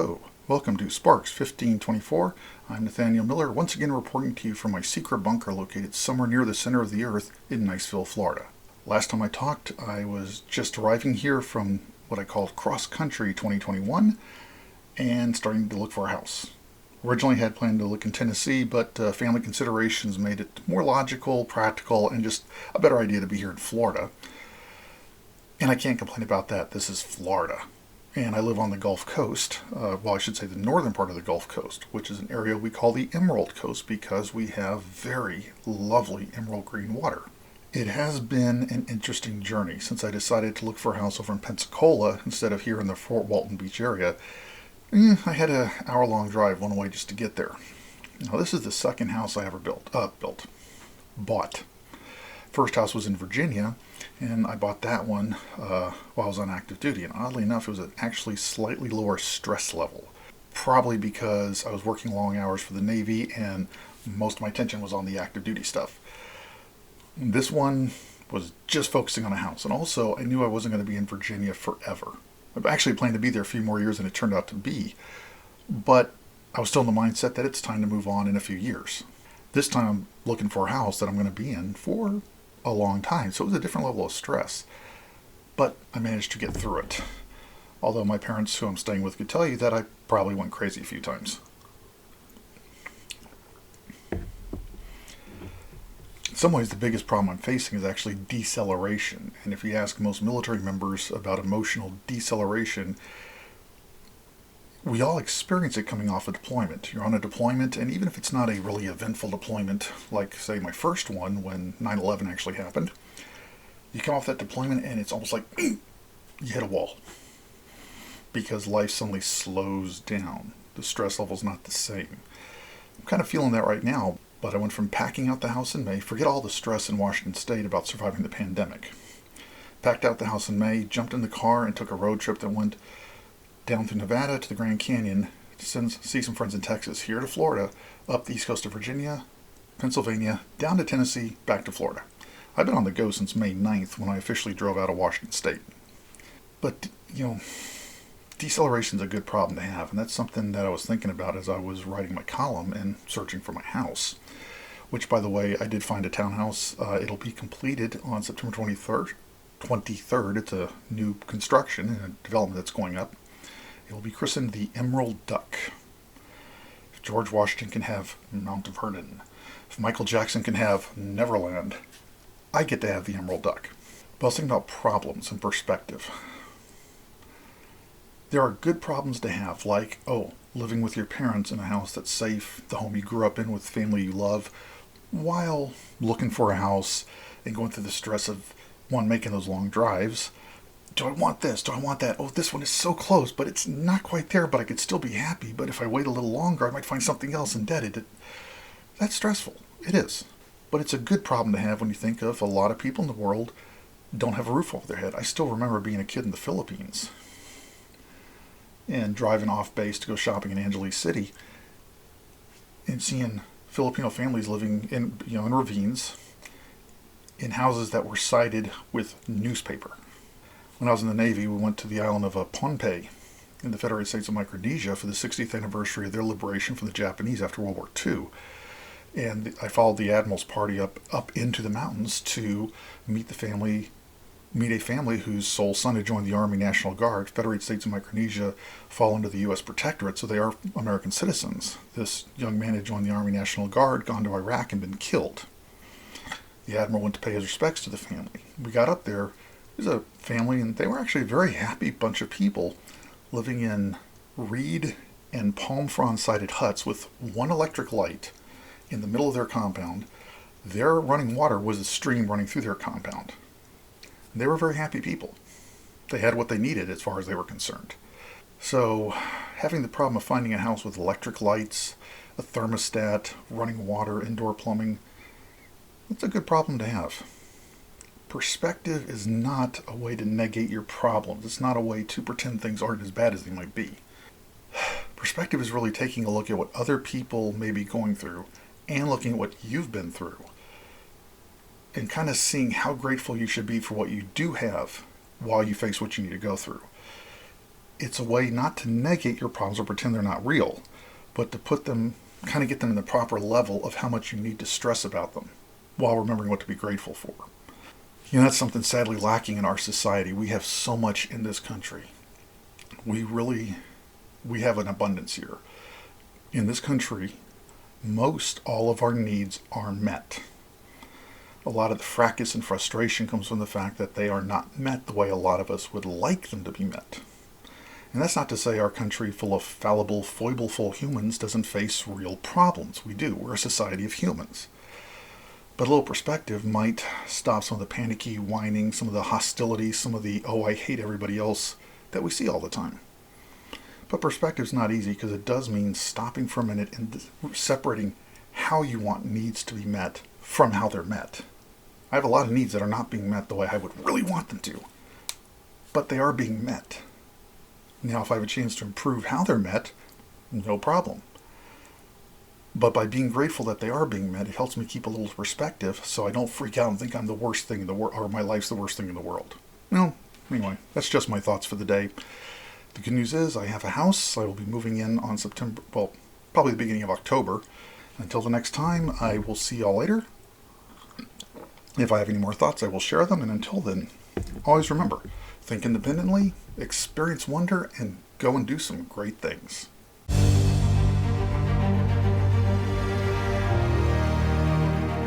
Hello, welcome to Sparks 1524. I'm Nathaniel Miller, once again reporting to you from my secret bunker located somewhere near the center of the earth in Niceville, Florida. Last time I talked, I was just arriving here from what I called Cross Country 2021 and starting to look for a house. Originally had planned to look in Tennessee, but family considerations made it more logical, practical, and just a better idea to be here in Florida. And I can't complain about that. This is Florida. And I live on the Gulf Coast, I should say the northern part of the Gulf Coast, which is an area we call the Emerald Coast because we have very lovely emerald green water. It has been an interesting journey since I decided to look for a house over in Pensacola instead of here in the Fort Walton Beach area. I had an hour-long drive one way just to get there. Now this is the second house I ever bought. First house was in Virginia, and I bought that one while I was on active duty. And oddly enough, it was at actually slightly lower stress level. Probably because I was working long hours for the Navy and most of my attention was on the active duty stuff. This one was just focusing on a house. And also, I knew I wasn't going to be in Virginia forever. I actually planned to be there a few more years than it turned out to be. But I was still in the mindset that it's time to move on in a few years. This time I'm looking for a house that I'm going to be in for a long time, so it was a different level of stress, but I managed to get through it. Although my parents, who I'm staying with, could tell you that I probably went crazy a few times. In some ways, the biggest problem I'm facing is actually deceleration, and if you ask most military members about emotional deceleration, we all experience it coming off a deployment. You're on a deployment, and even if it's not a really eventful deployment, like, say, my first one when 9/11 actually happened, you come off that deployment and it's almost like you hit a wall. Because life suddenly slows down. The stress level's not the same. I'm kind of feeling that right now, but I went from packing out the house in May, forget all the stress in Washington State about surviving the pandemic. Packed out the house in May, jumped in the car, and took a road trip that went down through Nevada to the Grand Canyon to see some friends in Texas, here to Florida, up the east coast of Virginia, Pennsylvania, down to Tennessee, back to Florida. I've been on the go since May 9th when I officially drove out of Washington State. But, deceleration is a good problem to have, and that's something that I was thinking about as I was writing my column and searching for my house. Which, by the way, I did find a townhouse. It'll be completed on September 23rd. It's a new construction and a development that's going up. It will be christened the Emerald Duck. If George Washington can have Mount Vernon, if Michael Jackson can have Neverland, I get to have the Emerald Duck. But I was thinking about problems and perspective. There are good problems to have, like, living with your parents in a house that's safe, the home you grew up in with family you love, while looking for a house and going through the stress of, one, making those long drives. Do I want this? Do I want that? Oh, this one is so close, but it's not quite there, but I could still be happy. But if I wait a little longer, I might find something else indebted. That's stressful. It is. But it's a good problem to have when you think of a lot of people in the world don't have a roof over their head. I still remember being a kid in the Philippines and driving off base to go shopping in Angeles City and seeing Filipino families living in ravines in houses that were sided with newspaper. When I was in the Navy, we went to the island of Pohnpei in the Federated States of Micronesia for the 60th anniversary of their liberation from the Japanese after World War II. And I followed the Admiral's party up into the mountains to meet a family whose sole son had joined the Army National Guard. Federated States of Micronesia fall under the U.S. Protectorate, so they are American citizens. This young man had joined the Army National Guard, gone to Iraq, and been killed. The Admiral went to pay his respects to the family. We got up there. It was a family, and they were actually a very happy bunch of people living in reed and palm frond-sided huts with one electric light in the middle of their compound. Their running water was a stream running through their compound. They were very happy people. They had what they needed as far as they were concerned. So, having the problem of finding a house with electric lights, a thermostat, running water, indoor plumbing, that's a good problem to have. Perspective is not a way to negate your problems. It's not a way to pretend things aren't as bad as they might be. Perspective is really taking a look at what other people may be going through and looking at what you've been through and kind of seeing how grateful you should be for what you do have while you face what you need to go through. it's a way not to negate your problems or pretend they're not real, but to put them, kind of get them in the proper level of how much you need to stress about them while remembering what to be grateful for. That's something sadly lacking in our society. We have so much in this country. We have an abundance here. In this country, most all of our needs are met. A lot of the fracas and frustration comes from the fact that they are not met the way a lot of us would like them to be met. And that's not to say our country, full of fallible, foibleful humans, doesn't face real problems. We do. We're a society of humans. But a little perspective might stop some of the panicky whining, some of the hostility, some of the, oh, I hate everybody else that we see all the time. But perspective's not easy because it does mean stopping for a minute and separating how you want needs to be met from how they're met. I have a lot of needs that are not being met the way I would really want them to, but they are being met. Now, if I have a chance to improve how they're met, no problem. But by being grateful that they are being met, it helps me keep a little perspective so I don't freak out and think I'm the worst thing in the world, or my life's the worst thing in the world. Well, anyway, that's just my thoughts for the day. The good news is I have a house. I will be moving in on probably the beginning of October. Until the next time, I will see y'all later. If I have any more thoughts, I will share them. And until then, always remember, think independently, experience wonder, and go and do some great things.